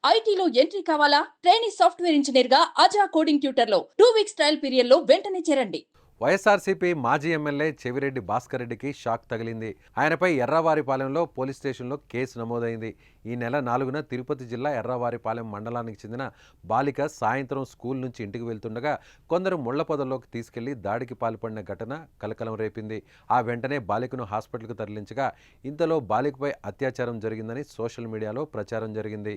ఐటీలో ఎంట్రీ కావాలా? Trainee software engineer గా అజా కోడింగ్ ట్యూటర్ లో 2 వీక్స్ ట్రయల్ పీరియడ్ లో వెంటనే చేరండి. వైఎస్ఆర్సీపీ మాజీ ఎమ్మెల్యే చెవిరెడ్డి భాస్కర్ రెడ్డికి షాక్ తగిలింది. ఆయనపై ఎర్రవారిపాలెంలో పోలీస్ స్టేషన్లో కేసు నమోదైంది. ఈ నెల 4న తిరుపతి జిల్లా ఎర్రవారిపాలెం మండలానికి చెందిన బాలిక సాయంత్రం స్కూల్ నుంచి ఇంటికి వెళ్తుండగా కొందరు ముళ్ల పొదల్లోకి తీసుకెళ్లి దాడికి పాల్పడిన ఘటన కలకలం రేపింది. ఆ వెంటనే బాలికను హాస్పిటల్కు తరలించగా ఇంతలో బాలికపై అత్యాచారం జరిగిందని సోషల్ మీడియాలో ప్రచారం జరిగింది.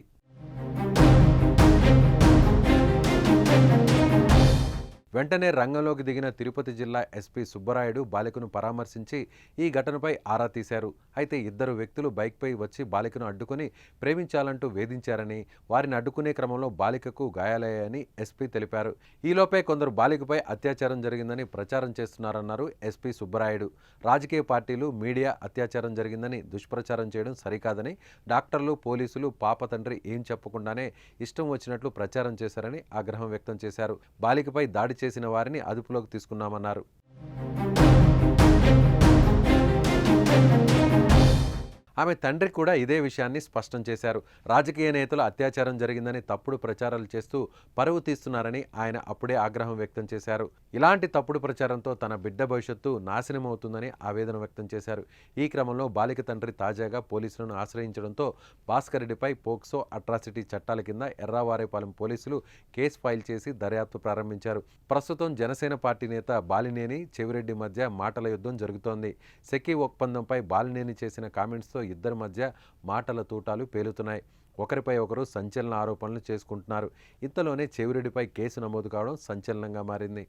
వెంటనే రంగంలోకి దిగిన తిరుపతి జిల్లా ఎస్పీ సుబ్బరాయుడు బాలికను పరామర్శించి ఈ ఘటనపై ఆరా తీశారు. అయితే ఇద్దరు వ్యక్తులు బైక్పై వచ్చి బాలికను అడ్డుకుని ప్రేమించాలంటూ వేధించారని, వారిని అడ్డుకునే క్రమంలో బాలికకు గాయాలయ్యాయని ఎస్పీ తెలిపారు. ఈలోపే కొందరు బాలికపై అత్యాచారం జరిగిందని ప్రచారం చేస్తున్నారన్నారు ఎస్పీ సుబ్బరాయుడు. రాజకీయ పార్టీలు, మీడియా అత్యాచారం జరిగిందని దుష్ప్రచారం చేయడం సరికాదని, డాక్టర్లు, పోలీసులు పాప తండ్రి ఏం చెప్పకుండానే ఇష్టం వచ్చినట్లు ప్రచారం చేశారని ఆగ్రహం వ్యక్తం చేశారు. బాలికపై దాడి చేసిన వారిని అదుపులోకి తీసుకున్నామన్నారు. ఆమె తండ్రి కూడా ఇదే విషయాన్ని స్పష్టం చేశారు. రాజకీయ నేతలు అత్యాచారం జరిగిందని తప్పుడు ప్రచారాలు చేస్తూ పరువు తీస్తున్నారని ఆయన అప్పుడే ఆగ్రహం వ్యక్తం చేశారు. ఇలాంటి తప్పుడు ప్రచారంతో తన బిడ్డ భవిష్యత్తు నాశనమవుతుందని ఆవేదన వ్యక్తం చేశారు. ఈ క్రమంలో బాలిక తండ్రి తాజాగా పోలీసులను ఆశ్రయించడంతో భాస్కర్ రెడ్డిపై పోక్సో అట్రాసిటీ చట్టాల కింద ఎర్రవారిపాలెం పోలీసులు కేసు ఫైల్ చేసి దర్యాప్తు ప్రారంభించారు. ప్రస్తుతం జనసేన పార్టీ నేత బాలినేని, చెవిరెడ్డి మధ్య మాటల యుద్ధం జరుగుతోంది. సెకీ ఒప్పందంపై బాలినేని చేసిన కామెంట్స్తో ఇద్దరి మధ్య మాటల తూటాలు పేలుతున్నాయి. ఒకరిపై ఒకరు సంచలన ఆరోపణలు చేసుకుంటున్నారు. ఇంతలోనే చెవిరెడ్డిపై కేసు నమోదు కావడం సంచలనంగా మారింది.